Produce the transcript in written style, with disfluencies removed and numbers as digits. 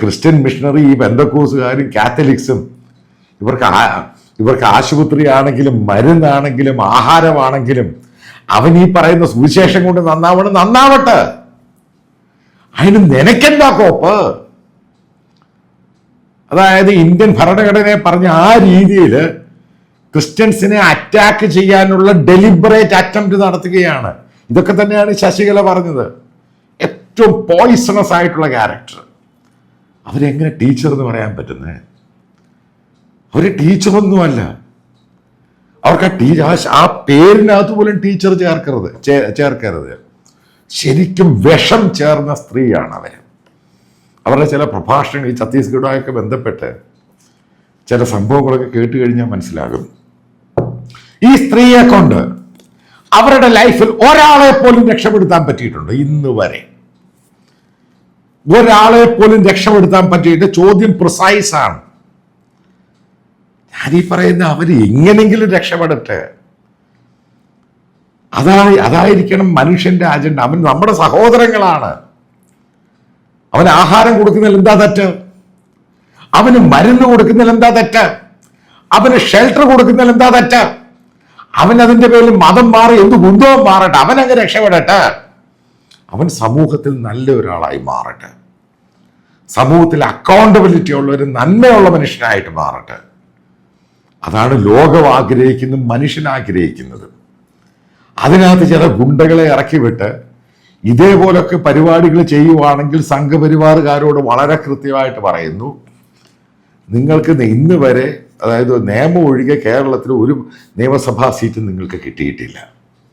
Christian missionary, ഈ പെന്തക്കോസുകാരും കാത്തലിക്സും ഇവർക്ക് ആശുപത്രിയാണെങ്കിലും മരുന്നാണെങ്കിലും ആഹാരമാണെങ്കിലും അവൻ ഈ പറയുന്ന സുവിശേഷം കൊണ്ട് നന്നാവട്ടെ. അതിന് നിനക്കെന്താ കോപ്പ്? അതായത് ഇന്ത്യൻ ഭരണഘടനയെ പറഞ്ഞ ആ രീതിയിൽ ക്രിസ്ത്യൻസിനെ അറ്റാക്ക് ചെയ്യാനുള്ള ഡെലിബറേറ്റ് അറ്റംപ്റ്റ് നടത്തുകയാണ്. ഇതൊക്കെ തന്നെയാണ് ശശികല പറഞ്ഞത്. ഏറ്റവും പോയിസണസ് ആയിട്ടുള്ള ക്യാരക്ടർ. അവരെങ്ങനെ ടീച്ചർ എന്ന് പറയാൻ പറ്റുന്നത്? അവര് ടീച്ചറൊന്നുമല്ല. അവർക്ക് ആ പേരിനകത്ത് പോലും ടീച്ചർ ചേർക്കരുത്. ശരിക്കും വിഷം ചേർന്ന സ്ത്രീയാണ് അവർ. അവരുടെ ചില പ്രഭാഷണങ്ങൾ ഈ ഛത്തീസ്ഗഡുമായൊക്കെ ബന്ധപ്പെട്ട് ചില സംഭവങ്ങളൊക്കെ കേട്ട് കഴിഞ്ഞാൽ മനസ്സിലാകും. ഈ സ്ത്രീയെ കൊണ്ട് അവരുടെ ലൈഫിൽ ഒരാളെ പോലും രക്ഷപ്പെടുത്താൻ പറ്റിയിട്ടുണ്ട്. ഇന്ന് വരെ ഒരാളെ പോലും രക്ഷപ്പെടുത്താൻ പറ്റിയിട്ട്. ചോദ്യം പ്രിസൈസ് ആണ്. ഞാനീ പറയുന്ന അവർ എങ്ങനെങ്കിലും രക്ഷപ്പെടട്ടെ. അതായിരിക്കണം മനുഷ്യന്റെ അജണ്ട. അവൻ നമ്മുടെ സഹോദരങ്ങളാണ്. അവന് ആഹാരം കൊടുക്കുന്നതിൽ എന്താ തെറ്റ്? അവന് മരുന്ന് കൊടുക്കുന്നതിൽ എന്താ തെറ്റ്? അവന് ഷെൽട്ടർ കൊടുക്കുന്നതിൽ എന്താ തെറ്റ്? അവൻ അതിന്റെ പേരിൽ മതം മാറി എന്ത് കുന്തവും മാറട്ടെ, അവനങ്ങ് രക്ഷപ്പെടട്ടെ. അവൻ സമൂഹത്തിൽ നല്ല ഒരാളായി മാറട്ടെ. സമൂഹത്തിൽ അക്കൗണ്ടബിലിറ്റി ഉള്ള ഒരു നന്മയുള്ള മനുഷ്യനായിട്ട് മാറട്ടെ. അതാണ് ലോകം ആഗ്രഹിക്കുന്നതും മനുഷ്യൻ ആഗ്രഹിക്കുന്നത്. അതിനകത്ത് ചില ഗുണ്ടകളെ ഇറക്കി വിട്ട് ഇതേപോലൊക്കെ പരിപാടികൾ ചെയ്യുവാണെങ്കിൽ സംഘപരിവാറുകാരോട് വളരെ കൃത്യമായിട്ട് പറയുന്നു, നിങ്ങൾക്ക് ഇന്ന് വരെ, അതായത് നിയമം ഒഴികെ കേരളത്തിൽ ഒരു നിയമസഭാ സീറ്റ് നിങ്ങൾക്ക് കിട്ടിയിട്ടില്ല.